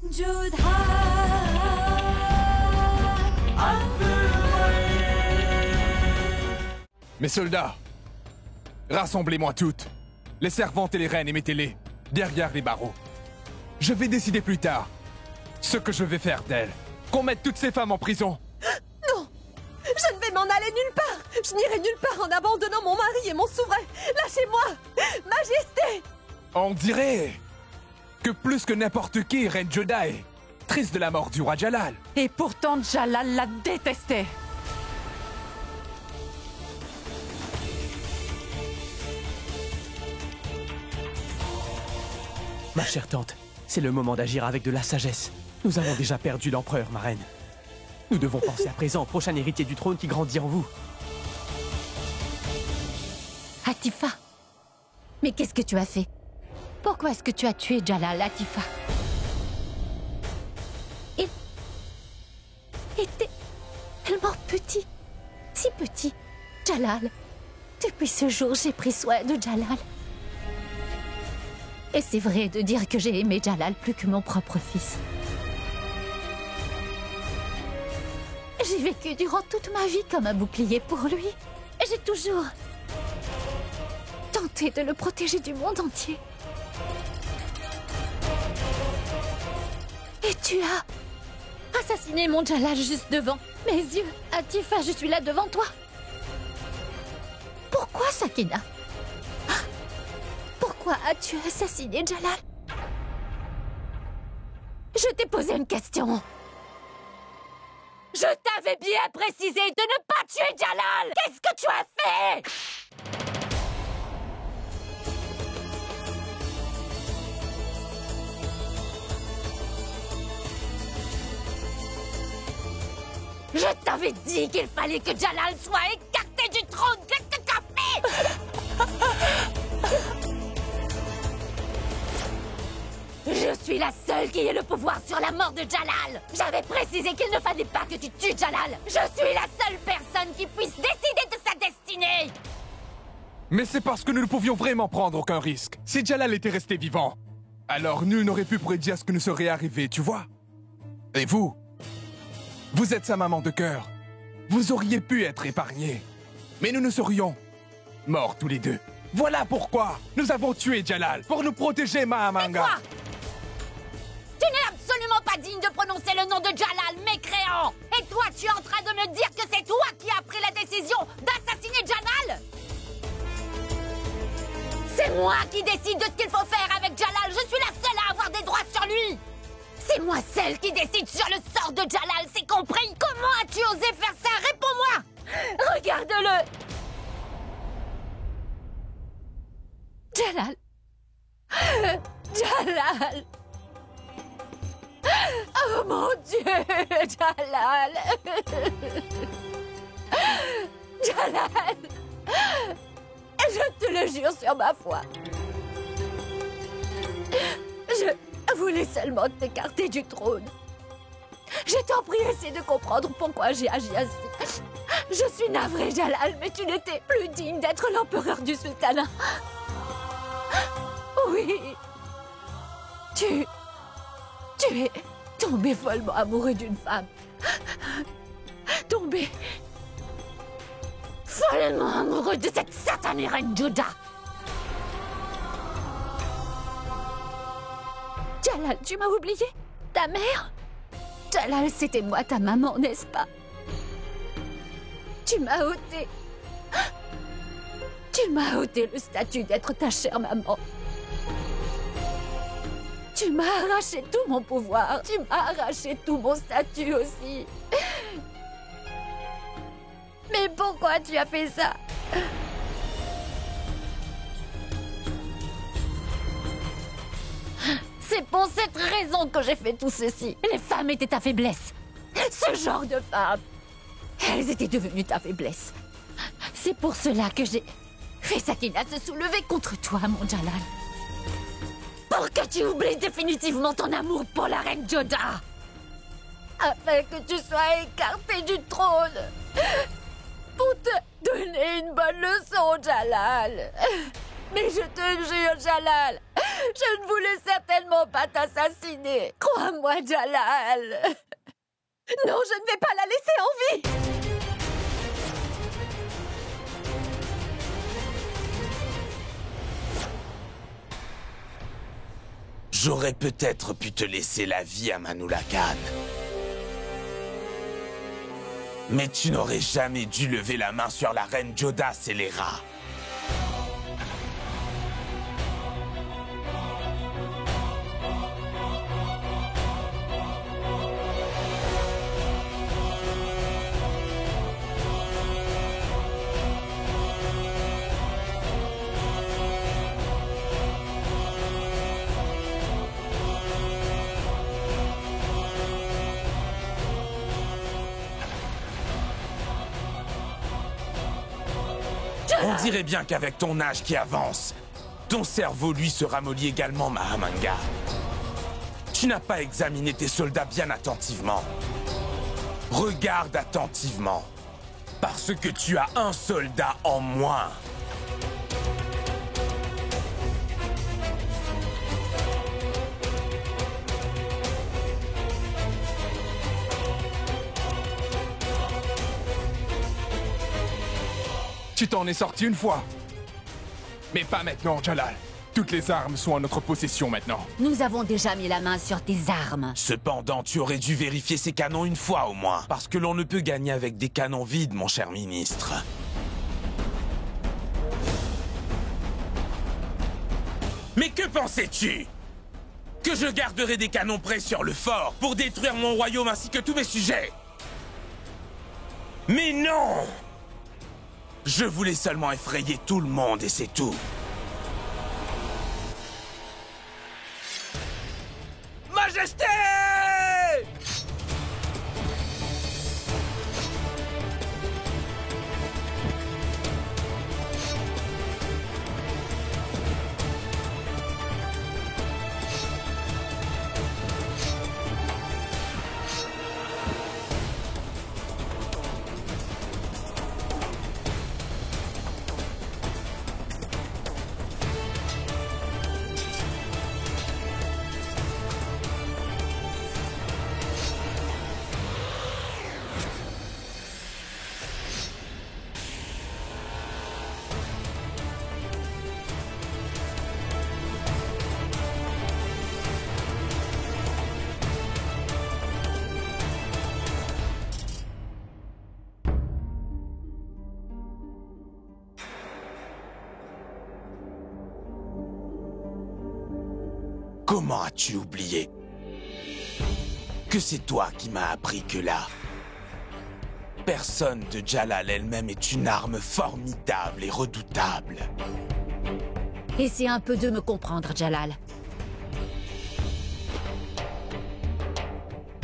Jodha Mes soldats, rassemblez-moi toutes, les servantes et les reines, et mettez-les derrière les barreaux. Je vais décider plus tard ce que je vais faire d'elles. Qu'on mette toutes ces femmes en prison. Non, je ne vais m'en aller nulle part. Je n'irai nulle part en abandonnant mon mari et mon souverain. Lâchez-moi, Majesté. On dirait que plus que n'importe qui, Reine Jodha est triste de la mort du roi Jalal. Et pourtant, Jalal la détestait. Ma chère tante, c'est le moment d'agir avec de la sagesse. Nous avons déjà perdu l'empereur, ma reine. Nous devons penser à présent au prochain héritier du trône qui grandit en vous. Atifa, mais qu'est-ce que tu as fait? Pourquoi est-ce que tu as tué Jalal, Atifa? Il était tellement petit, si petit. Jalal, depuis ce jour, j'ai pris soin de Jalal. Et c'est vrai de dire que j'ai aimé Jalal plus que mon propre fils. J'ai vécu durant toute ma vie comme un bouclier pour lui. Et j'ai toujours tenté de le protéger du monde entier. Et tu as assassiné mon Jalal juste devant mes yeux. Atifa, je suis là devant toi. Pourquoi, Sakina? Pourquoi as-tu assassiné Jalal? Je t'ai posé une question. Je t'avais bien précisé de ne pas tuer Jalal. Qu'est-ce que tu as fait? Je t'avais dit qu'il fallait que Jalal soit écarté du trône. Qu'est-ce que tu as fait? Je suis la seule qui ait le pouvoir sur la mort de Jalal. J'avais précisé qu'il ne fallait pas que tu tues Jalal. Je suis la seule personne qui puisse décider de sa destinée. Mais c'est parce que nous ne pouvions vraiment prendre aucun risque. Si Jalal était resté vivant, alors nul n'aurait pu prédire ce qui nous serait arrivé, tu vois. Et vous? Vous êtes sa maman de cœur. Vous auriez pu être épargnés. Mais nous serions morts tous les deux. Voilà pourquoi nous avons tué Jalal, pour nous protéger, Mahamanga. Et toi? Tu n'es absolument pas digne de prononcer le nom de Jalal, mécréant! Et toi, tu es en train de me dire que c'est toi qui as pris la décision d'assassiner Jalal? C'est moi qui décide de ce qu'il faut faire avec Jalal. Je suis la seule à avoir des droits sur lui. C'est moi celle qui décide sur le sort de Jalal, c'est compris? Comment as-tu osé faire ça? Réponds-moi! Regarde-le! Jalal! Jalal! Oh mon Dieu! Jalal! Jalal! Je te le jure sur ma foi. Je voulais seulement t'écarter du trône. Je t'en prie, essaie de comprendre pourquoi j'ai agi ainsi. Je suis navrée, Jalal, mais tu n'étais plus digne d'être l'empereur du sultanat. Oui. Tu es tombé follement amoureux d'une femme. Tombé follement amoureux de cette satanée reine Jodha. Jalal, tu m'as oublié? Ta mère? Jalal, c'était moi, ta maman, n'est-ce pas? Tu m'as ôté... Tu m'as ôté le statut d'être ta chère maman. Tu m'as arraché tout mon pouvoir. Tu m'as arraché tout mon statut aussi. Mais pourquoi tu as fait ça? C'est pour cette raison que j'ai fait tout ceci. Les femmes étaient ta faiblesse. Ce genre de femmes. Elles étaient devenues ta faiblesse. C'est pour cela que j'ai fait Sakina se soulever contre toi, mon Jalal. Pour que tu oublies définitivement ton amour pour la reine Jodha. Afin que tu sois écarté du trône. Pour te donner une bonne leçon, Jalal. Mais je te jure, Jalal, Je ne voulais certainement pas t'assassiner. Crois-moi, Jalal. Non, je ne vais pas la laisser en vie. J'aurais peut-être pu te laisser la vie, Amanullah Khan. Mais tu n'aurais jamais dû lever la main sur la reine Jodas et les rats. On dirait bien qu'avec ton âge qui avance, ton cerveau, lui, se ramollit également, Mahamanga. Tu n'as pas examiné tes soldats bien attentivement. Regarde attentivement. Parce que tu as un soldat en moins. Tu t'en es sorti une fois. Mais pas maintenant, Jalal. Toutes les armes sont en notre possession maintenant. Nous avons déjà mis la main sur tes armes. Cependant, tu aurais dû vérifier ces canons une fois au moins. Parce que l'on ne peut gagner avec des canons vides, mon cher ministre. Mais que pensais-tu? Que je garderais des canons prêts sur le fort pour détruire mon royaume ainsi que tous mes sujets? Mais non! Je voulais seulement effrayer tout le monde et c'est tout. Majesté! Comment as-tu oublié que c'est toi qui m'as appris que la personne de Jalal elle-même est une arme formidable et redoutable? Essaie un peu de me comprendre, Jalal.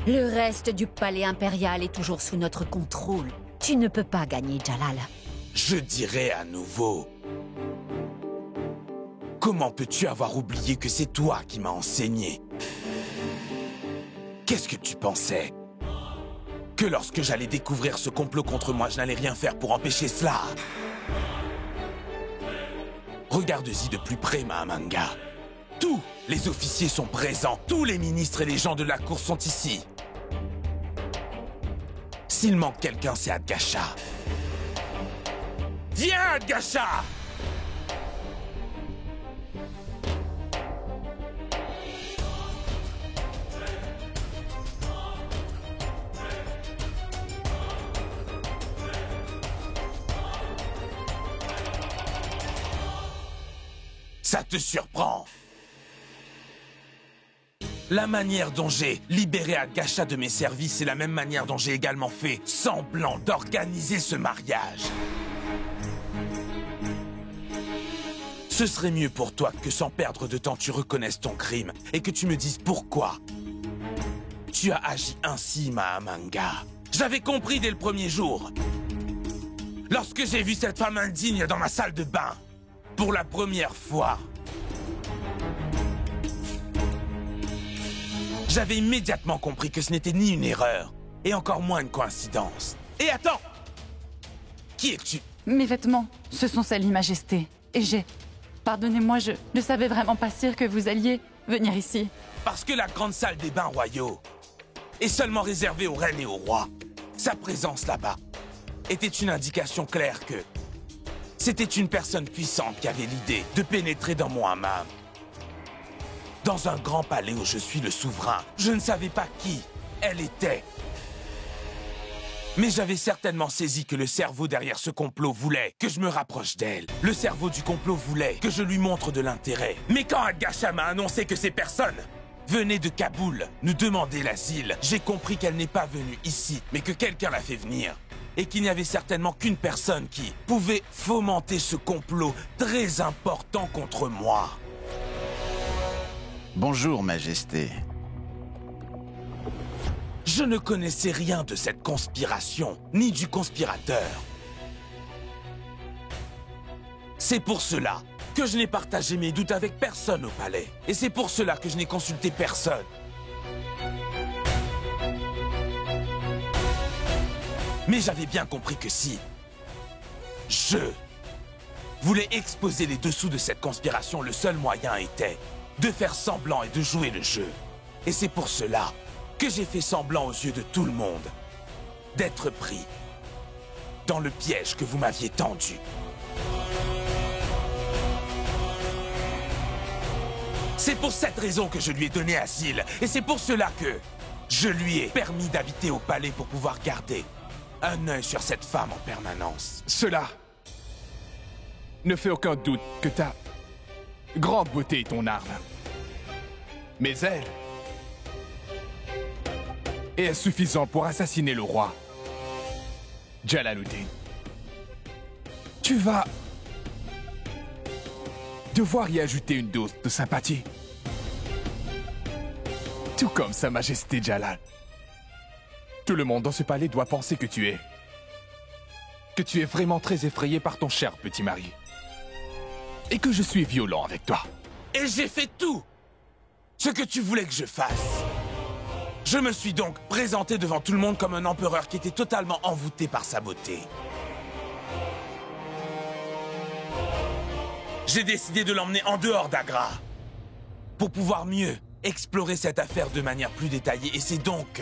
Le reste du palais impérial est toujours sous notre contrôle. Tu ne peux pas gagner, Jalal. Je dirais à nouveau... Comment peux-tu avoir oublié que c'est toi qui m'as enseigné? Qu'est-ce que tu pensais? Que lorsque j'allais découvrir ce complot contre moi, je n'allais rien faire pour empêcher cela? Regarde-y de plus près, Mahamanga. Tous les officiers sont présents. Tous les ministres et les gens de la cour sont ici. S'il manque quelqu'un, c'est Adgasha. Viens, Adgasha! Ça te surprend? La manière dont j'ai libéré Adgasha de mes services est la même manière dont j'ai également fait semblant d'organiser ce mariage. Ce serait mieux pour toi que sans perdre de temps tu reconnaisses ton crime et que tu me dises pourquoi tu as agi ainsi, Mahamanga. J'avais compris dès le premier jour. Lorsque j'ai vu cette femme indigne dans ma salle de bain, pour la première fois, j'avais immédiatement compris que ce n'était ni une erreur, et encore moins une coïncidence. Et attends! Qui es-tu? Mes vêtements, ce sont celles, Majesté. Et j'ai Pardonnez-moi, je ne savais vraiment pas, Sire, que vous alliez venir ici. Parce que la grande salle des bains royaux est seulement réservée aux reines et aux rois. Sa présence là-bas était une indication claire que c'était une personne puissante qui avait l'idée de pénétrer dans mon hammam. Dans un grand palais où je suis le souverain, je ne savais pas qui elle était. Mais j'avais certainement saisi que le cerveau derrière ce complot voulait que je me rapproche d'elle. Le cerveau du complot voulait que je lui montre de l'intérêt. Mais quand Agasha m'a annoncé que ces personnes venaient de Kaboul nous demander l'asile, j'ai compris qu'elle n'est pas venue ici, mais que quelqu'un l'a fait venir. Et qu'il n'y avait certainement qu'une personne qui pouvait fomenter ce complot très important contre moi. Bonjour, Majesté. Je ne connaissais rien de cette conspiration, ni du conspirateur. C'est pour cela que je n'ai partagé mes doutes avec personne au palais. Et c'est pour cela que je n'ai consulté personne. Mais j'avais bien compris que si je voulais exposer les dessous de cette conspiration, le seul moyen était de faire semblant et de jouer le jeu. Et c'est pour cela que j'ai fait semblant aux yeux de tout le monde d'être pris dans le piège que vous m'aviez tendu. C'est pour cette raison que je lui ai donné asile, et c'est pour cela que je lui ai permis d'habiter au palais pour pouvoir garder un œil sur cette femme en permanence. Cela ne fait aucun doute que ta grande beauté est ton arme. Mais elle est suffisante pour assassiner le roi Jalaluddin. Tu vas devoir y ajouter une dose de sympathie. Tout comme Sa Majesté Jalal. Tout le monde dans ce palais doit penser que tu es vraiment très effrayé par ton cher petit mari. Et que je suis violent avec toi. Et j'ai fait tout ce que tu voulais que je fasse. Je me suis donc présenté devant tout le monde comme un empereur qui était totalement envoûté par sa beauté. J'ai décidé de l'emmener en dehors d'Agra pour pouvoir mieux explorer cette affaire de manière plus détaillée. Et c'est donc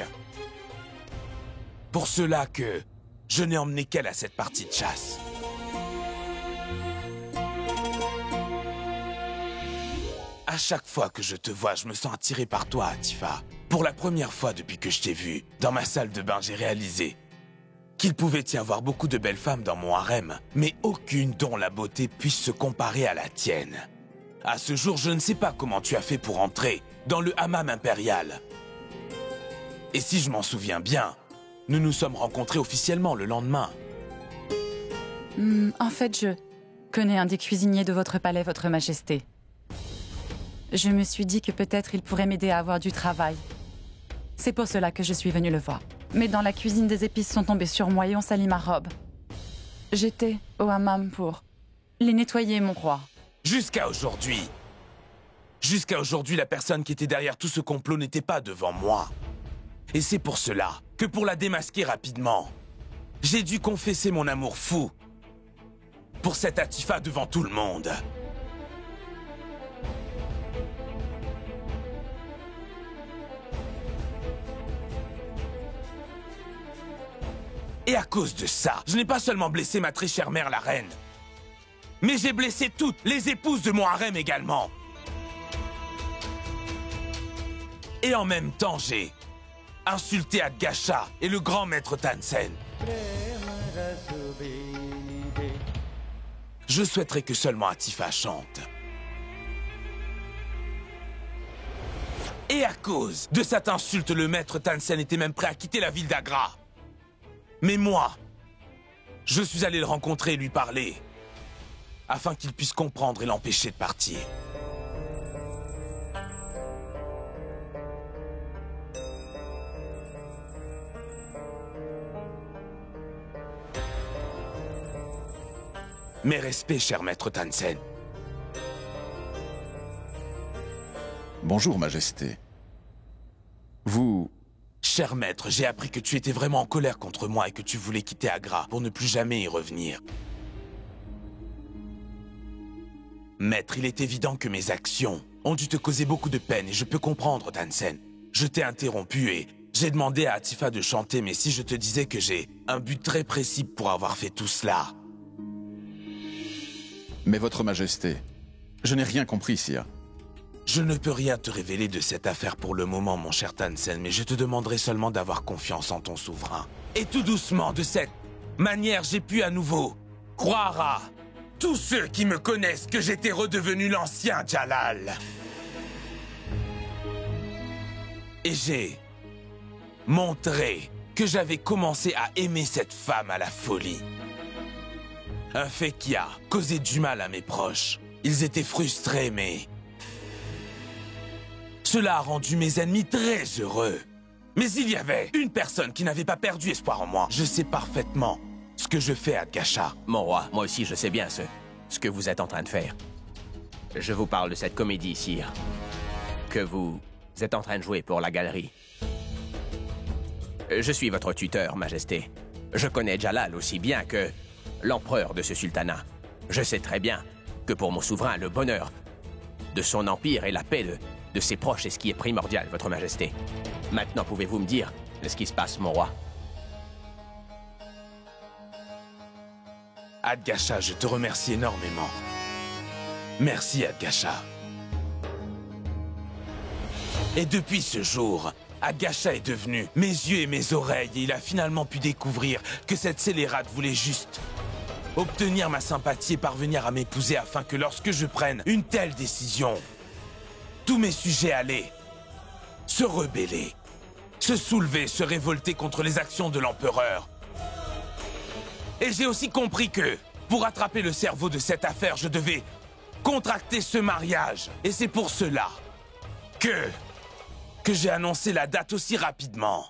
pour cela que je n'ai emmené qu'elle à cette partie de chasse. À chaque fois que je te vois, je me sens attiré par toi, Atifa. Pour la première fois depuis que je t'ai vu, dans ma salle de bain, j'ai réalisé qu'il pouvait y avoir beaucoup de belles femmes dans mon harem, mais aucune dont la beauté puisse se comparer à la tienne. À ce jour, je ne sais pas comment tu as fait pour entrer dans le hammam impérial. Et si je m'en souviens bien, nous nous sommes rencontrés officiellement le lendemain. En fait, je connais un des cuisiniers de votre palais, Votre Majesté. Je me suis dit que peut-être il pourrait m'aider à avoir du travail. C'est pour cela que je suis venue le voir. Mais dans la cuisine, des épices sont tombées sur moi et ont sali ma robe. J'étais au hammam pour les nettoyer, mon roi. Jusqu'à aujourd'hui, la personne qui était derrière tout ce complot n'était pas devant moi. Et c'est pour cela que pour la démasquer rapidement, j'ai dû confesser mon amour fou pour cette Atifa devant tout le monde. Et à cause de ça, je n'ai pas seulement blessé ma très chère mère, la reine, mais j'ai blessé toutes les épouses de mon harem également. Et en même temps, j'ai insulté Agasha et le grand maître Tansen. Je souhaiterais que seulement Atifa chante. Et à cause de cette insulte, le maître Tansen était même prêt à quitter la ville d'Agra. Mais moi, je suis allé le rencontrer et lui parler, afin qu'il puisse comprendre et l'empêcher de partir. Mes respects, cher maître Tansen. Bonjour, Majesté. Vous... Cher maître, j'ai appris que tu étais vraiment en colère contre moi et que tu voulais quitter Agra pour ne plus jamais y revenir. Maître, il est évident que mes actions ont dû te causer beaucoup de peine et je peux comprendre, Tansen. Je t'ai interrompu et j'ai demandé à Atifa de chanter, mais si je te disais que j'ai un but très précis pour avoir fait tout cela... Mais votre majesté, je n'ai rien compris, sire. Je ne peux rien te révéler de cette affaire pour le moment, mon cher Tansen, mais je te demanderai seulement d'avoir confiance en ton souverain. Et tout doucement, de cette manière, j'ai pu à nouveau croire à tous ceux qui me connaissent que j'étais redevenu l'ancien Jalal. Et j'ai montré que j'avais commencé à aimer cette femme à la folie. Un fait qui a causé du mal à mes proches. Ils étaient frustrés, mais... cela a rendu mes ennemis très heureux. Mais il y avait une personne qui n'avait pas perdu espoir en moi. Je sais parfaitement ce que je fais à Gasha. Mon roi, moi aussi je sais bien ce que vous êtes en train de faire. Je vous parle de cette comédie, sire, que vous êtes en train de jouer pour la galerie. Je suis votre tuteur, Majesté. Je connais Jalal aussi bien que l'empereur de ce sultanat. Je sais très bien que pour mon souverain, le bonheur de son empire et la paix de ses proches est ce qui est primordial, votre Majesté. Maintenant, pouvez-vous me dire ce qui se passe, mon roi? Adgasha, je te remercie énormément. Merci, Adgasha. Et depuis ce jour, Adgasha est devenu mes yeux et mes oreilles et il a finalement pu découvrir que cette scélérate voulait juste obtenir ma sympathie et parvenir à m'épouser afin que lorsque je prenne une telle décision, tous mes sujets allaient se rebeller, se soulever, se révolter contre les actions de l'empereur. Et j'ai aussi compris que, pour attraper le cerveau de cette affaire, je devais contracter ce mariage. Et c'est pour cela que j'ai annoncé la date aussi rapidement.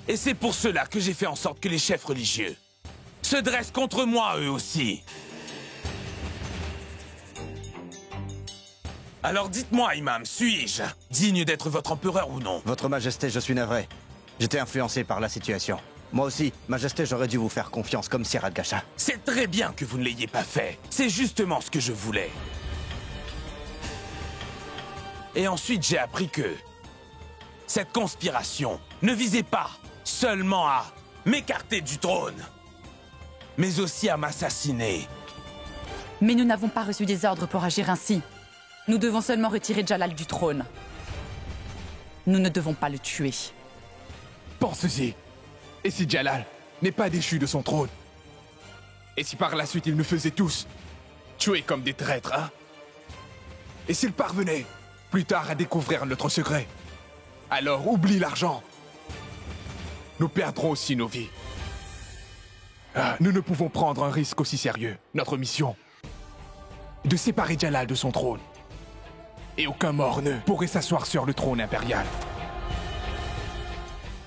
Et c'est pour cela que j'ai fait en sorte que les chefs religieux se dressent contre moi eux aussi. Alors dites-moi, Imam, suis-je digne d'être votre empereur ou non? Votre Majesté, je suis navré. J'étais influencé par la situation. Moi aussi, Majesté, j'aurais dû vous faire confiance comme Sir Adgasha. C'est très bien que vous ne l'ayez pas fait. C'est justement ce que je voulais. Et ensuite, j'ai appris que cette conspiration ne visait pas seulement à m'écarter du trône, mais aussi à m'assassiner. Mais nous n'avons pas reçu des ordres pour agir ainsi. Nous devons seulement retirer Jalal du trône. Nous ne devons pas le tuer. Pensez-y. Et si Jalal n'est pas déchu de son trône? Et si par la suite ils nous faisaient tous tuer comme des traîtres, hein? Et s'ils parvenaient plus tard à découvrir notre secret? Alors oublie l'argent. Nous perdrons aussi nos vies. Nous ne pouvons prendre un risque aussi sérieux. Notre mission, de séparer Jalal de son trône. Et aucun mort ne pourrait s'asseoir sur le trône impérial.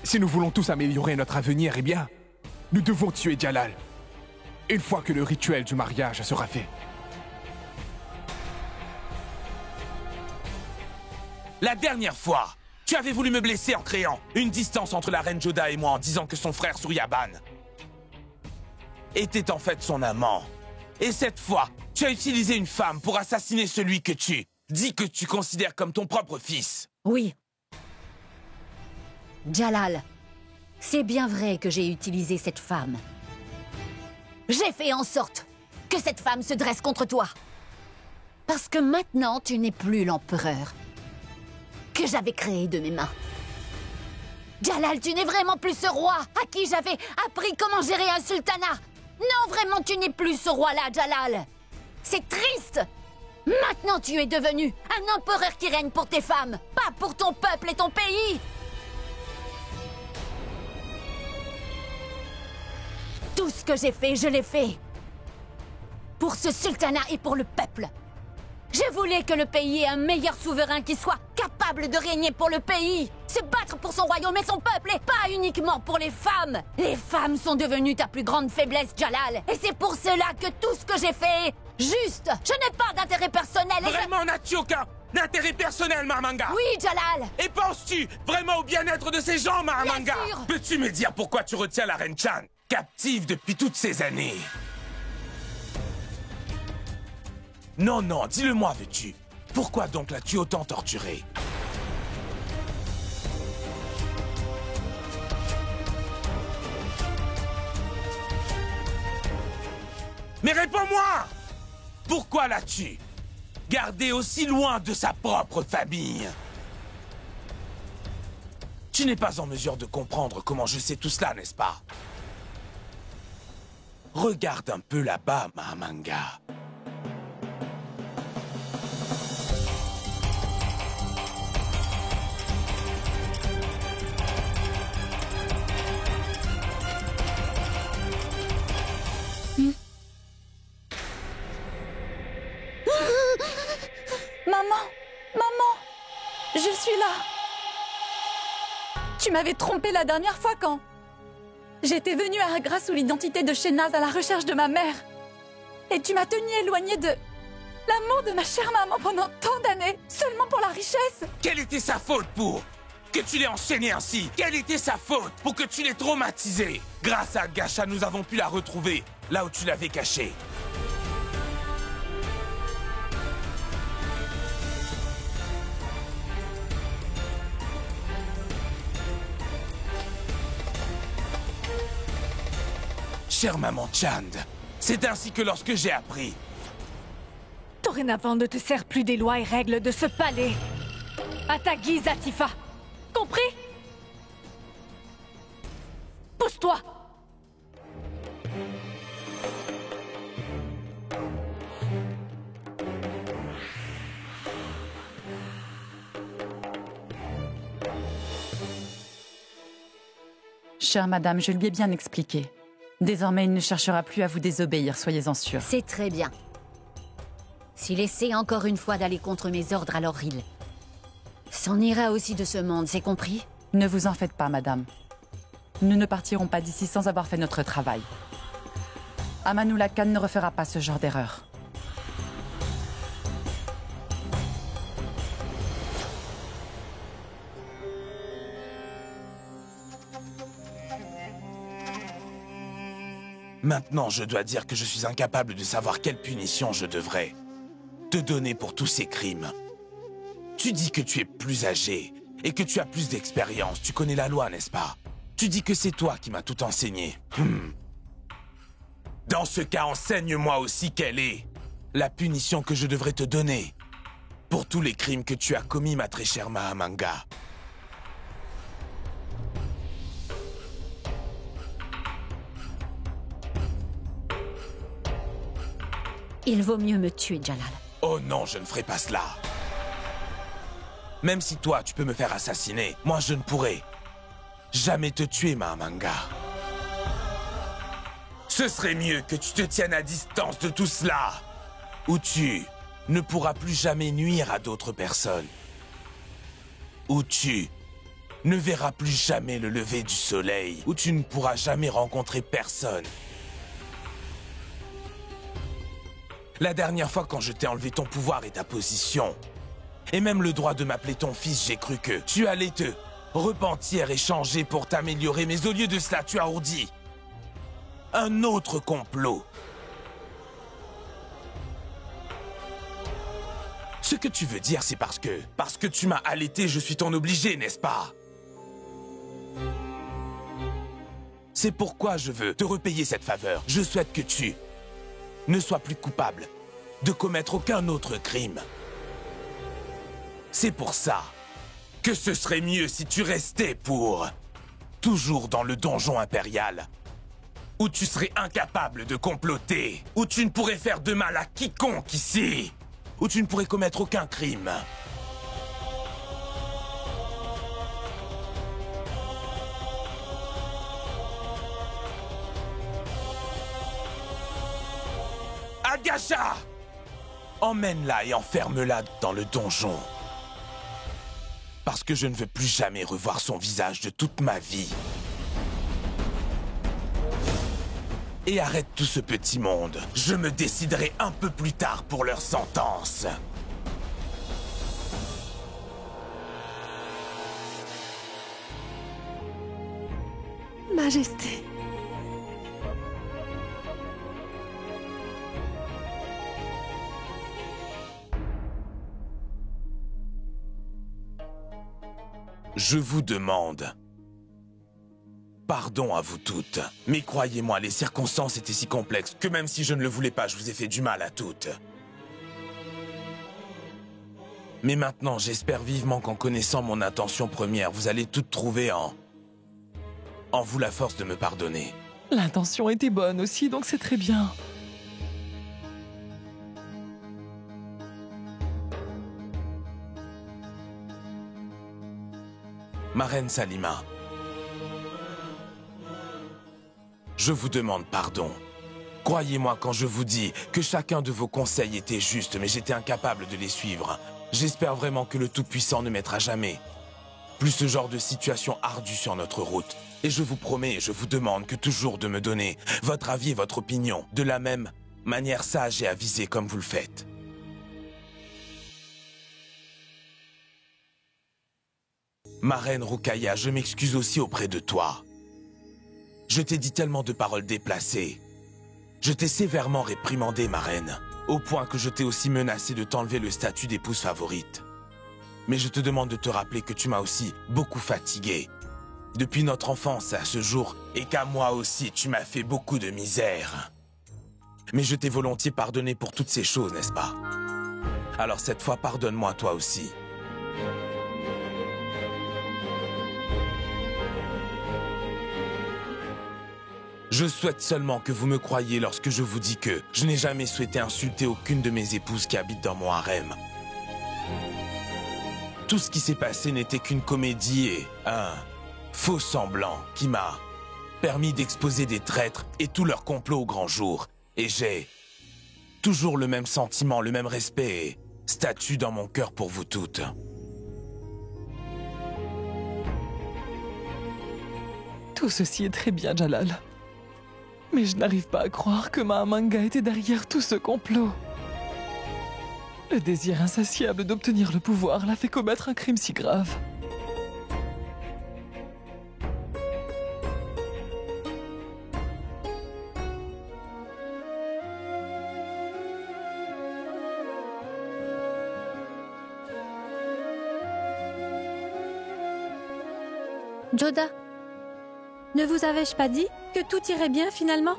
Si nous voulons tous améliorer notre avenir, eh bien, nous devons tuer Jalal. Une fois que le rituel du mariage sera fait. La dernière fois, tu avais voulu me blesser en créant une distance entre la reine Joda et moi en disant que son frère Suryaban était en fait son amant. Et cette fois, tu as utilisé une femme pour assassiner celui que tu dis que tu considères comme ton propre fils. Oui. Jalal, c'est bien vrai que j'ai utilisé cette femme. J'ai fait en sorte que cette femme se dresse contre toi. Parce que maintenant, tu n'es plus l'empereur que j'avais créé de mes mains. Jalal, tu n'es vraiment plus ce roi à qui j'avais appris comment gérer un sultanat. Non, vraiment, tu n'es plus ce roi-là, Jalal. C'est triste. Maintenant, tu es devenu un empereur qui règne pour tes femmes, pas pour ton peuple et ton pays. Tout ce que j'ai fait, je l'ai fait pour ce sultanat et pour le peuple. Je voulais que le pays ait un meilleur souverain qui soit capable de régner pour le pays, se battre pour son royaume et son peuple, et pas uniquement pour les femmes. Les femmes sont devenues ta plus grande faiblesse, Jalal. Et c'est pour cela que tout ce que j'ai fait est juste. Je n'ai pas d'intérêt personnel et Vraiment, n'as-tu aucun d'intérêt personnel, Mahamanga. Oui, Jalal. Et penses-tu vraiment au bien-être de ces gens, Mahamanga? Bien sûr. Peux-tu me dire pourquoi tu retiens la reine Chan, captive depuis toutes ces années? Non, non, dis-le-moi, veux-tu? Pourquoi donc l'as-tu autant torturée? Mais réponds-moi! Pourquoi l'as-tu gardée aussi loin de sa propre famille? Tu n'es pas en mesure de comprendre comment je sais tout cela, n'est-ce pas? Regarde un peu là-bas, Mahamanga. Maman, je suis là. Tu m'avais trompée la dernière fois quand j'étais venue à Agra sous l'identité de Shehnaz à la recherche de ma mère. Et tu m'as tenue éloignée de l'amour de ma chère maman pendant tant d'années, seulement pour la richesse. Quelle était sa faute pour que tu l'aies enchaînée ainsi? Quelle était sa faute pour que tu l'aies traumatisée? Grâce à Gasha, nous avons pu la retrouver, là où tu l'avais cachée. Chère maman Chand, c'est ainsi que lorsque j'ai appris... Dorénavant, ne te sers plus des lois et règles de ce palais. À ta guise, Atifa. Compris? Pousse-toi. Chère madame, je lui ai bien expliqué. Désormais, il ne cherchera plus à vous désobéir, soyez-en sûrs. C'est très bien. S'il essaie encore une fois d'aller contre mes ordres, alors il s'en ira aussi de ce monde, c'est compris? Ne vous en faites pas, madame. Nous ne partirons pas d'ici sans avoir fait notre travail. Amanullah Khan ne refera pas ce genre d'erreur. Maintenant, je dois dire que je suis incapable de savoir quelle punition je devrais te donner pour tous ces crimes. Tu dis que tu es plus âgé et que tu as plus d'expérience. Tu connais la loi, n'est-ce pas? Tu dis que c'est toi qui m'as tout enseigné. Dans ce cas, enseigne-moi aussi quelle est la punition que je devrais te donner pour tous les crimes que tu as commis, ma très chère Mahamanga. Il vaut mieux me tuer, Jalal. Oh non, je ne ferai pas cela. Même si toi, tu peux me faire assassiner, moi je ne pourrai jamais te tuer, Mahamanga. Ce serait mieux que tu te tiennes à distance de tout cela, où tu ne pourras plus jamais nuire à d'autres personnes, où tu ne verras plus jamais le lever du soleil, où tu ne pourras jamais rencontrer personne. La dernière fois, quand je t'ai enlevé ton pouvoir et ta position, et même le droit de m'appeler ton fils, j'ai cru que tu allais te repentir et changer pour t'améliorer, mais au lieu de cela, tu as ourdi un autre complot. Ce que tu veux dire, c'est parce que tu m'as allaité, je suis ton obligé, n'est-ce pas? C'est pourquoi je veux te repayer cette faveur. Je souhaite que tu ne sois plus coupable de commettre aucun autre crime. C'est pour ça que ce serait mieux si tu restais pour toujours dans le donjon impérial, où tu serais incapable de comploter, où tu ne pourrais faire de mal à quiconque ici, où tu ne pourrais commettre aucun crime. Agasha! Emmène-la et enferme-la dans le donjon. Parce que je ne veux plus jamais revoir son visage de toute ma vie. Et arrête tout ce petit monde. Je me déciderai un peu plus tard pour leur sentence. Majesté. Je vous demande pardon à vous toutes. Mais croyez-moi, les circonstances étaient si complexes que même si je ne le voulais pas, je vous ai fait du mal à toutes. Mais maintenant, j'espère vivement qu'en connaissant mon intention première, vous allez toutes trouver en vous la force de me pardonner. L'intention était bonne aussi, donc c'est très bien. Ma reine Salima, je vous demande pardon. Croyez-moi quand je vous dis que chacun de vos conseils était juste, mais j'étais incapable de les suivre. J'espère vraiment que le Tout-Puissant ne mettra jamais plus ce genre de situation ardue sur notre route. Et je vous promets et je vous demande que toujours de me donner votre avis et votre opinion de la même manière sage et avisée comme vous le faites. Ma reine Rukaya, je m'excuse aussi auprès de toi. Je t'ai dit tellement de paroles déplacées. Je t'ai sévèrement réprimandé, ma reine, au point que je t'ai aussi menacé de t'enlever le statut d'épouse favorite. Mais je te demande de te rappeler que tu m'as aussi beaucoup fatigué. Depuis notre enfance à ce jour, et qu'à moi aussi, tu m'as fait beaucoup de misère. Mais je t'ai volontiers pardonné pour toutes ces choses, n'est-ce pas? Alors cette fois, pardonne-moi toi aussi. Je souhaite seulement que vous me croyiez lorsque je vous dis que je n'ai jamais souhaité insulter aucune de mes épouses qui habitent dans mon harem. Tout ce qui s'est passé n'était qu'une comédie et un faux semblant qui m'a permis d'exposer des traîtres et tout leur complot au grand jour. Et j'ai toujours le même sentiment, le même respect et statut dans mon cœur pour vous toutes. Tout ceci est très bien, Jalal. Mais je n'arrive pas à croire que Mahamanga était derrière tout ce complot. Le désir insatiable d'obtenir le pouvoir l'a fait commettre un crime si grave. Joda, ne vous avais-je pas dit que tout irait bien finalement?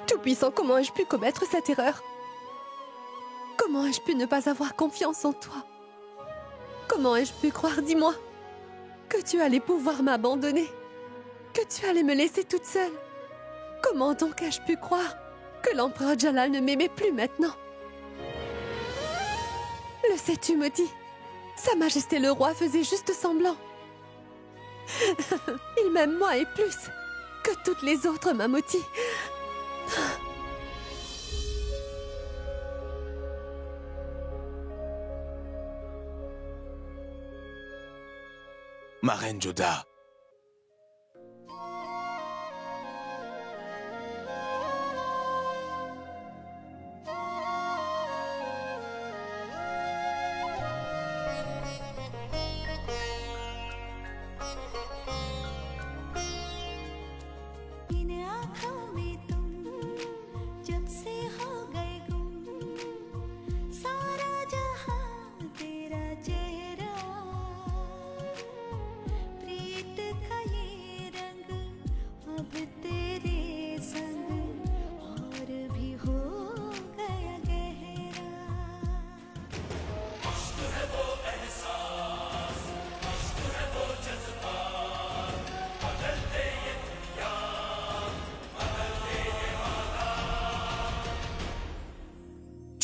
Tout-Puissant, comment ai-je pu commettre cette erreur? Comment ai-je pu ne pas avoir confiance en toi? Comment ai-je pu croire, dis-moi, que tu allais pouvoir m'abandonner? Que tu allais me laisser toute seule? Comment donc ai-je pu croire que l'empereur Jalal ne m'aimait plus maintenant? Le sais-tu, Moti? Sa Majesté le Roi faisait juste semblant. Il m'aime moi et plus que toutes les autres, ma Moti. Ma reine Joda.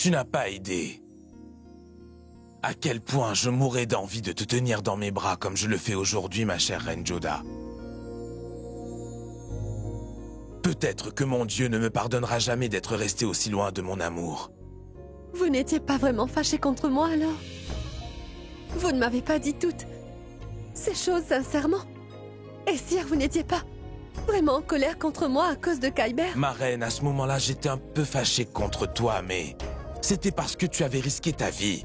Tu n'as pas idée à quel point je mourrais d'envie de te tenir dans mes bras comme je le fais aujourd'hui, ma chère reine Joda. Peut-être que mon Dieu ne me pardonnera jamais d'être resté aussi loin de mon amour. Vous n'étiez pas vraiment fâché contre moi alors? Vous ne m'avez pas dit toutes ces choses sincèrement? Et sire, vous n'étiez pas Vraiment en colère contre moi à cause de Kyber? Ma reine, à ce moment-là, j'étais un peu fâché contre toi, mais c'était parce que tu avais risqué ta vie.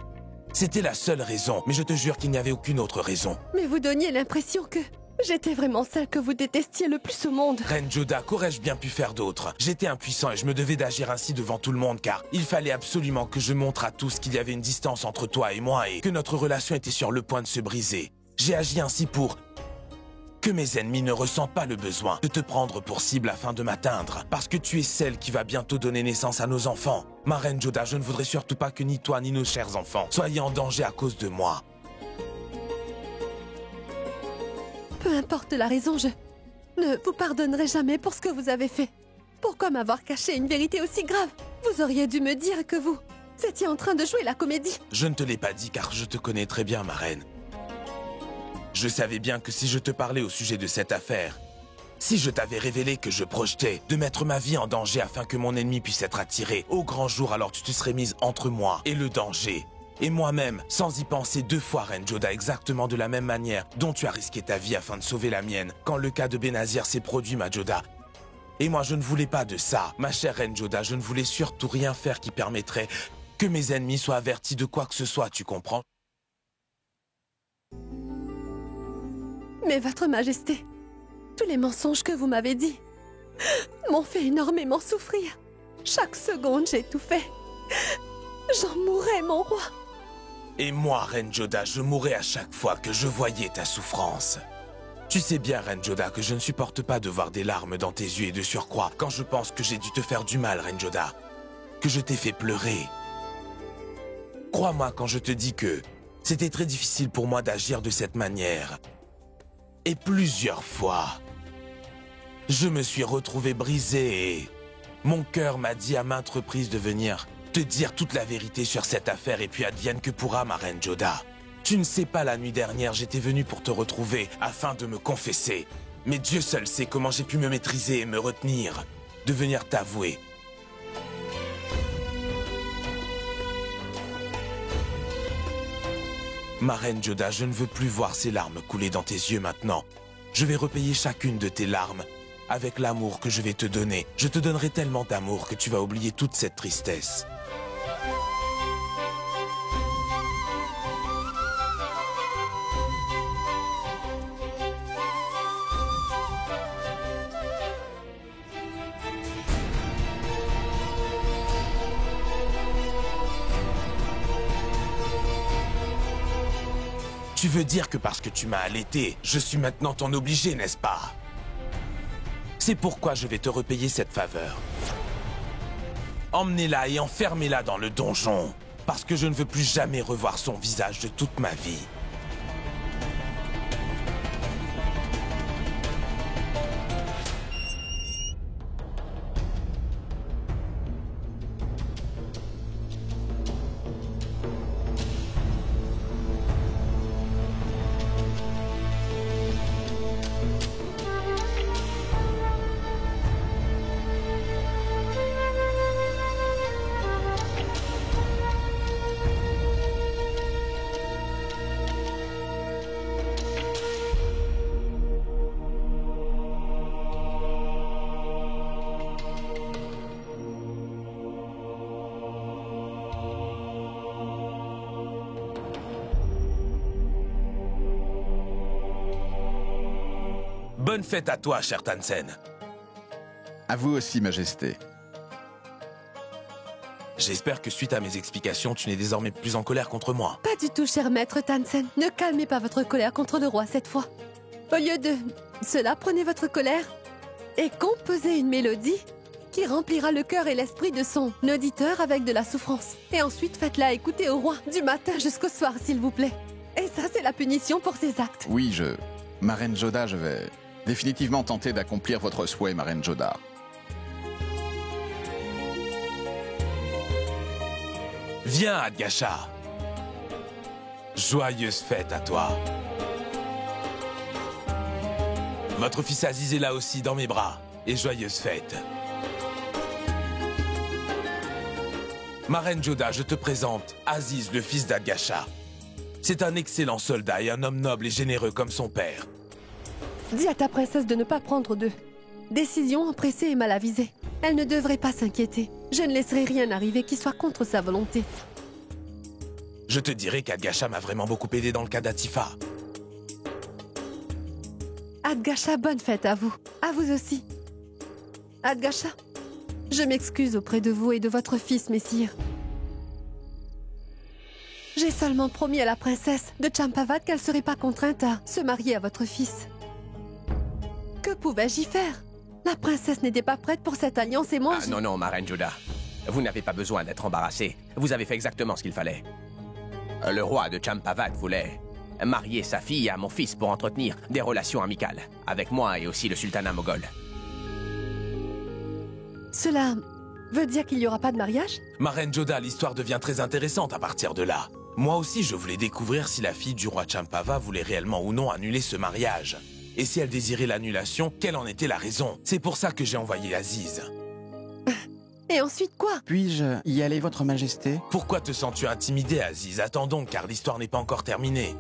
C'était la seule raison, mais je te jure qu'il n'y avait aucune autre raison. Mais vous donniez l'impression que j'étais vraiment celle que vous détestiez le plus au monde. Reine Joda, qu'aurais-je bien pu faire d'autre? J'étais impuissant et je me devais d'agir ainsi devant tout le monde car il fallait absolument que je montre à tous qu'il y avait une distance entre toi et moi et que notre relation était sur le point de se briser. J'ai agi ainsi pour que mes ennemis ne ressentent pas le besoin de te prendre pour cible afin de m'atteindre, parce que tu es celle qui va bientôt donner naissance à nos enfants. Ma reine Joda, je ne voudrais surtout pas que ni toi ni nos chers enfants soyez en danger à cause de moi. Peu importe la raison, je ne vous pardonnerai jamais pour ce que vous avez fait. Pourquoi m'avoir caché une vérité aussi grave? Vous auriez dû me dire que vous étiez en train de jouer la comédie. Je ne te l'ai pas dit car je te connais très bien, ma reine. Je savais bien que si je te parlais au sujet de cette affaire, si je t'avais révélé que je projetais de mettre ma vie en danger afin que mon ennemi puisse être attiré au grand jour, alors tu te serais mise entre moi et le danger. Et moi-même, sans y penser deux fois, Reine Joda, exactement de la même manière dont tu as risqué ta vie afin de sauver la mienne, quand le cas de Benazir s'est produit, ma Joda. Et moi, je ne voulais pas de ça. Ma chère Reine Joda, je ne voulais surtout rien faire qui permettrait que mes ennemis soient avertis de quoi que ce soit, tu comprends? Mais votre majesté, tous les mensonges que vous m'avez dit m'ont fait énormément souffrir. Chaque seconde, j'ai tout fait. J'en mourrais, mon roi. Et moi, Reine Joda, je mourrais à chaque fois que je voyais ta souffrance. Tu sais bien, Reine Joda, que je ne supporte pas de voir des larmes dans tes yeux et de surcroît quand je pense que j'ai dû te faire du mal, Reine Joda. Que je t'ai fait pleurer. Crois-moi quand je te dis que c'était très difficile pour moi d'agir de cette manière. Et plusieurs fois, je me suis retrouvé brisé et mon cœur m'a dit à maintes reprises de venir te dire toute la vérité sur cette affaire et puis advienne que pourra, ma Reine Joda. Tu ne sais pas, la nuit dernière, j'étais venu pour te retrouver afin de me confesser. Mais Dieu seul sait comment j'ai pu me maîtriser et me retenir de venir t'avouer. Ma Reine Joda, je ne veux plus voir ces larmes couler dans tes yeux maintenant. Je vais repayer chacune de tes larmes avec l'amour que je vais te donner. Je te donnerai tellement d'amour que tu vas oublier toute cette tristesse. Tu veux dire que parce que tu m'as allaité, je suis maintenant ton obligé, n'est-ce pas? C'est pourquoi je vais te repayer cette faveur. Emmenez-la et enfermez-la dans le donjon, parce que je ne veux plus jamais revoir son visage de toute ma vie. Bonne fête à toi, cher Tansen. À vous aussi, Majesté. J'espère que suite à mes explications, tu n'es désormais plus en colère contre moi. Pas du tout, cher maître Tansen. Ne calmez pas votre colère contre le roi cette fois. Au lieu de cela, prenez votre colère et composez une mélodie qui remplira le cœur et l'esprit de son auditeur avec de la souffrance. Et ensuite, faites-la écouter au roi du matin jusqu'au soir, s'il vous plaît. Et ça, c'est la punition pour ses actes. Oui, ma Reine Joda, je vais définitivement tenter d'accomplir votre souhait, ma Reine Joda. Viens, Adgasha. Joyeuse fête à toi. Votre fils Aziz est là aussi dans mes bras. Et joyeuse fête. Ma Reine Joda, je te présente Aziz, le fils d'Adgasha. C'est un excellent soldat et un homme noble et généreux comme son père. Dis à ta princesse de ne pas prendre de Décision empressée et mal avisée. Elle ne devrait pas s'inquiéter. Je ne laisserai rien arriver qui soit contre sa volonté. Je te dirais qu'Adgasha m'a vraiment beaucoup aidé dans le cas d'Atifa. Adgasha, bonne fête à vous. À vous aussi. Adgasha, je m'excuse auprès de vous et de votre fils, messire. J'ai seulement promis à la princesse de Champavat qu'elle ne serait pas contrainte à se marier à votre fils. Que pouvais-je y faire? La princesse n'était pas prête pour cette alliance et moi... Ah non, non, ma reine Joda. Vous n'avez pas besoin d'être embarrassée. Vous avez fait exactement ce qu'il fallait. Le roi de Champavat voulait marier sa fille à mon fils pour entretenir des relations amicales avec moi et aussi le sultanat moghol. Cela veut dire qu'il n'y aura pas de mariage? Ma reine Joda, l'histoire devient très intéressante à partir de là. Moi aussi, je voulais découvrir si la fille du roi Champava voulait réellement ou non annuler ce mariage. Et si elle désirait l'annulation, quelle en était la raison? C'est pour ça que j'ai envoyé Aziz. Et ensuite quoi? Puis-je y aller, votre majesté? Pourquoi te sens-tu intimidé, Aziz? Attendons, car l'histoire n'est pas encore terminée.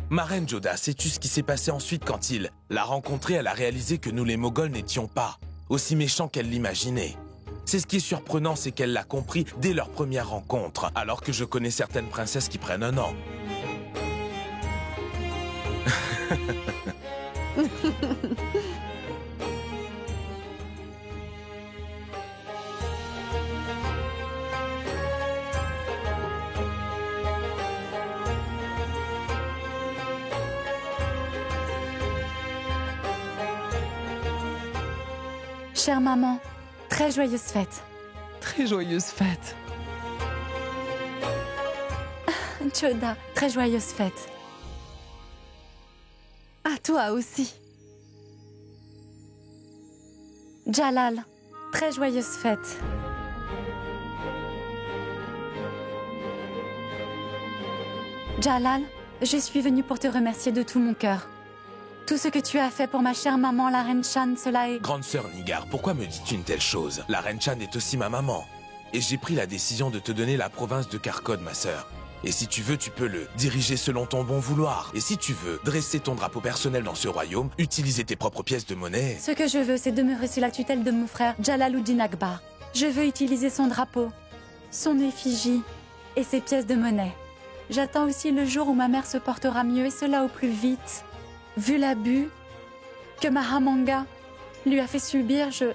Ma reine Joda, sais-tu ce qui s'est passé ensuite quand il l'a rencontrée? Elle a réalisé que nous les Moghols n'étions pas aussi méchants qu'elle l'imaginait. C'est ce qui est surprenant, c'est qu'elle l'a compris dès leur première rencontre, alors que je connais certaines princesses qui prennent un an. Chère maman, très joyeuse fête. Très joyeuse fête. Joda, très joyeuse fête. À toi aussi. Jalal, très joyeuse fête. Jalal, je suis venue pour te remercier de tout mon cœur. Tout ce que tu as fait pour ma chère maman, la reine Shan, cela est... Grande sœur Nigar, pourquoi me dis-tu une telle chose? La reine Shan est aussi ma maman. Et j'ai pris la décision de te donner la province de Karkod, ma sœur. Et si tu veux, tu peux le diriger selon ton bon vouloir. Et si tu veux dresser ton drapeau personnel dans ce royaume, utiliser tes propres pièces de monnaie... Ce que je veux, c'est demeurer sous la tutelle de mon frère Jalaluddin Akbar. Je veux utiliser son drapeau, son effigie et ses pièces de monnaie. J'attends aussi le jour où ma mère se portera mieux, et cela au plus vite. Vu l'abus que Mahamanga lui a fait subir, je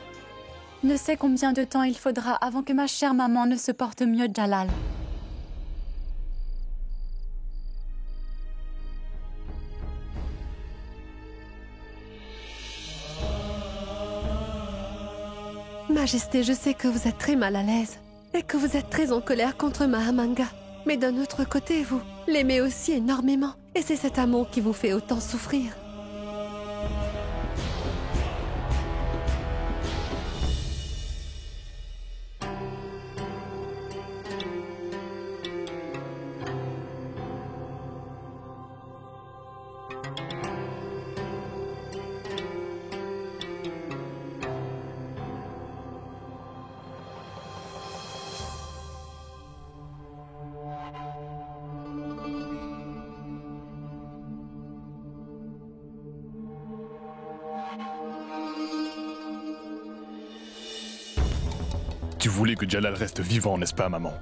ne sais combien de temps il faudra avant que ma chère maman ne se porte mieux, Jalal. Majesté, je sais que vous êtes très mal à l'aise et que vous êtes très en colère contre Mahamanga. Mais d'un autre côté, vous l'aimez aussi énormément. Et c'est cet amour qui vous fait autant souffrir. Tu voulais que Jalal reste vivant, n'est-ce pas, maman?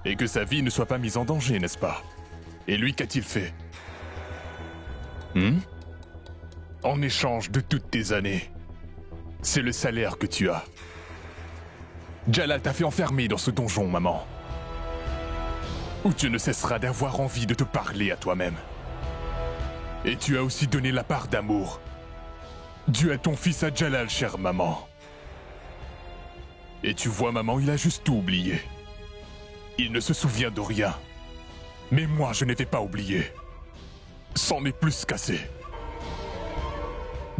Et que sa vie ne soit pas mise en danger, n'est-ce pas? Et lui, qu'a-t-il fait? En échange de toutes tes années, c'est le salaire que tu as. Jalal t'a fait enfermer dans ce donjon, maman. Où tu ne cesseras d'avoir envie de te parler à toi-même. Et tu as aussi donné la part d'amour due à ton fils à Jalal, chère maman. Et tu vois, maman, il a juste tout oublié. Il ne se souvient de rien. Mais moi, je n'ai pas oublié. C'en est plus qu'assez.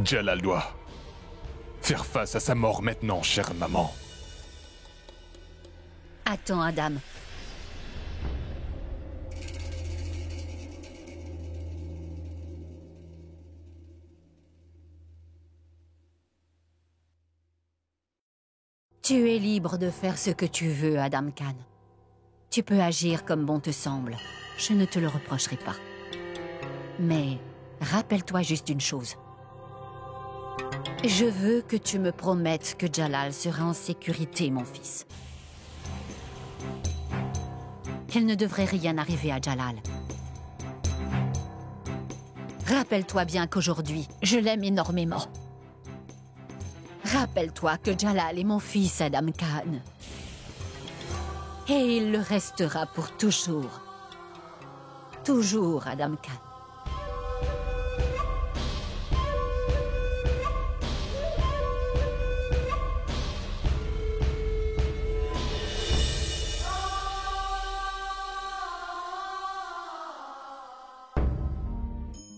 Jalal doit faire face à sa mort maintenant, chère maman. Attends, Adam. Tu es libre de faire ce que tu veux, Adam Khan. Tu peux agir comme bon te semble. Je ne te le reprocherai pas. Mais rappelle-toi juste une chose. Je veux que tu me promettes que Jalal sera en sécurité, mon fils. Il ne devrait rien arriver à Jalal. Rappelle-toi bien qu'aujourd'hui, je l'aime énormément. Rappelle-toi que Jalal est mon fils, Adam Khan. Et il le restera pour toujours. Toujours, Adam Khan.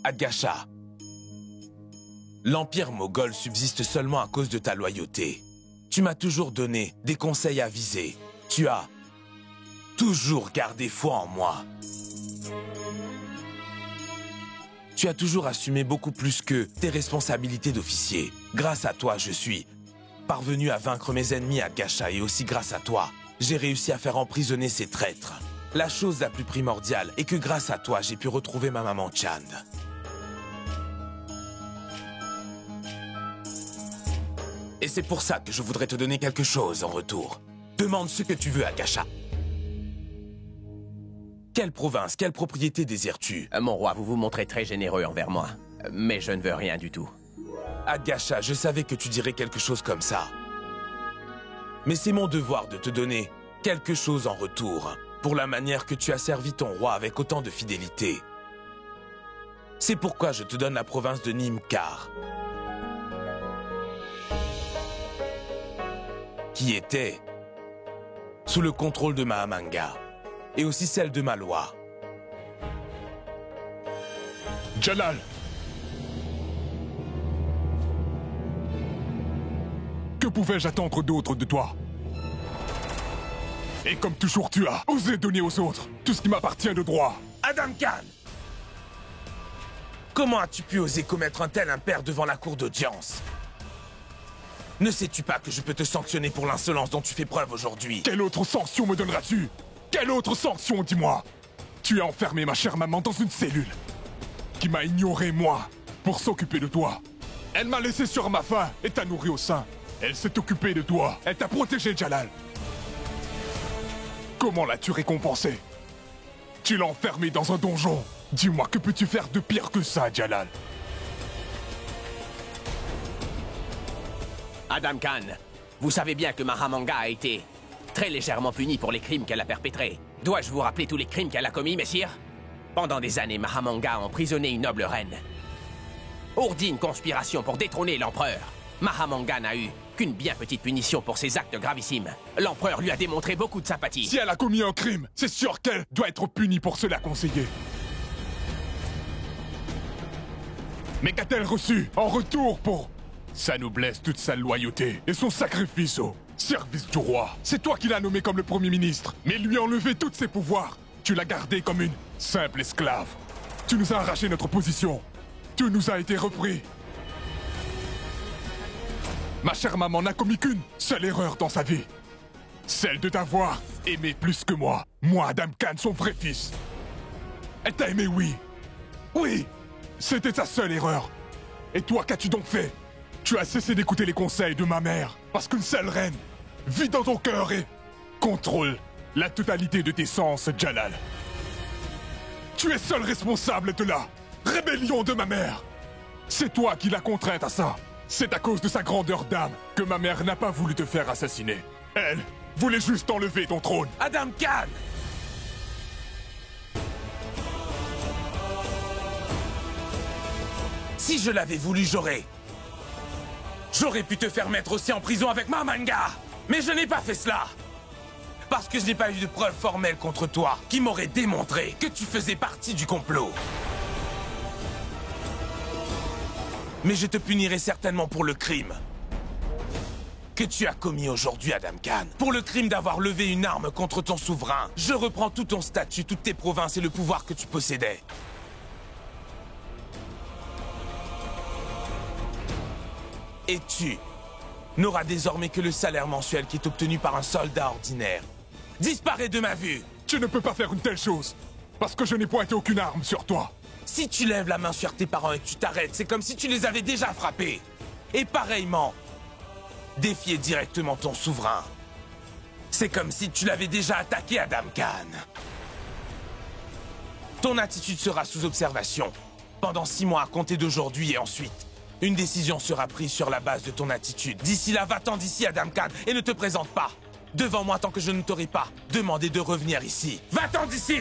Adgasha, l'Empire moghol subsiste seulement à cause de ta loyauté. Tu m'as toujours donné des conseils avisés. Tu as toujours gardé foi en moi. Tu as toujours assumé beaucoup plus que tes responsabilités d'officier. Grâce à toi, je suis parvenu à vaincre mes ennemis à Adgasha et aussi grâce à toi, j'ai réussi à faire emprisonner ces traîtres. La chose la plus primordiale est que grâce à toi, j'ai pu retrouver ma maman Chand. Et c'est pour ça que je voudrais te donner quelque chose en retour. Demande ce que tu veux, Adgasha. Quelle province, quelle propriété désires-tu? Mon roi, vous vous montrez très généreux envers moi. Mais je ne veux rien du tout. Adgasha, je savais que tu dirais quelque chose comme ça. Mais c'est mon devoir de te donner quelque chose en retour, pour la manière que tu as servi ton roi avec autant de fidélité. C'est pourquoi je te donne la province de Nimkar, qui était sous le contrôle de Mahamanga, et aussi celle de Malwa. Jalal! Que pouvais-je attendre d'autre de toi? Et comme toujours, tu as osé donner aux autres tout ce qui m'appartient de droit. Adam Khan! Comment as-tu pu oser commettre un tel impair devant la cour d'audience? Ne sais-tu pas que je peux te sanctionner pour l'insolence dont tu fais preuve aujourd'hui? Quelle autre sanction me donneras-tu? Quelle autre sanction, dis-moi? Tu as enfermé ma chère maman dans une cellule qui m'a ignoré, moi, pour s'occuper de toi. Elle m'a laissé sur ma faim et t'a nourri au sein. Elle s'est occupée de toi. Elle t'a protégé, Jalal. Comment l'as-tu récompensé? Tu l'as enfermé dans un donjon. Dis-moi, que peux-tu faire de pire que ça, Jalal? Adam Khan, vous savez bien que Mahamanga a été très légèrement punie pour les crimes qu'elle a perpétrés. Dois-je vous rappeler tous les crimes qu'elle a commis, messire? Pendant des années, Mahamanga a emprisonné une noble reine. Ourdi une conspiration pour détrôner l'empereur. Mahamanga n'a eu qu'une bien petite punition pour ses actes gravissimes. L'empereur lui a démontré beaucoup de sympathie. Si elle a commis un crime, c'est sûr qu'elle doit être punie pour cela, conseiller. Mais qu'a-t-elle reçu en retour pour sa noblesse, toute sa loyauté et son sacrifice au service du roi? C'est toi qui l'as nommé comme le premier ministre, mais lui a enlevé tous ses pouvoirs. Tu l'as gardé comme une simple esclave. Tu nous as arraché notre position. Tout nous a été repris. Ma chère maman n'a commis qu'une seule erreur dans sa vie. Celle de t'avoir aimé plus que moi. Moi, Adam Khan, son vrai fils. Elle t'a aimé, oui. Oui, c'était sa seule erreur. Et toi, qu'as-tu donc fait? Tu as cessé d'écouter les conseils de ma mère. Parce qu'une seule reine vit dans ton cœur et contrôle la totalité de tes sens, Jalal. Tu es seul responsable de la rébellion de ma mère. C'est toi qui l'as contrainte à ça. C'est à cause de sa grandeur d'âme que ma mère n'a pas voulu te faire assassiner. Elle voulait juste enlever ton trône. Adam Khan! Si je l'avais voulu, j'aurais pu te faire mettre aussi en prison avec Mahamanga. Mais je n'ai pas fait cela. Parce que je n'ai pas eu de preuves formelles contre toi qui m'auraient démontré que tu faisais partie du complot. Mais je te punirai certainement pour le crime que tu as commis aujourd'hui, Adam Khan. Pour le crime d'avoir levé une arme contre ton souverain. Je reprends tout ton statut, toutes tes provinces et le pouvoir que tu possédais. Et tu n'auras désormais que le salaire mensuel qui est obtenu par un soldat ordinaire. Disparais de ma vue! Tu ne peux pas faire une telle chose, parce que je n'ai pointé aucune arme sur toi. Si tu lèves la main sur tes parents et que tu t'arrêtes, c'est comme si tu les avais déjà frappés. Et pareillement, défier directement ton souverain. C'est comme si tu l'avais déjà attaqué, Adam Khan. Ton attitude sera sous observation pendant 6 mois à compter d'aujourd'hui et ensuite, une décision sera prise sur la base de ton attitude. D'ici là, va-t'en d'ici, Adam Khan, et ne te présente pas devant moi tant que je ne t'aurai pas demandé de revenir ici. Va-t'en d'ici!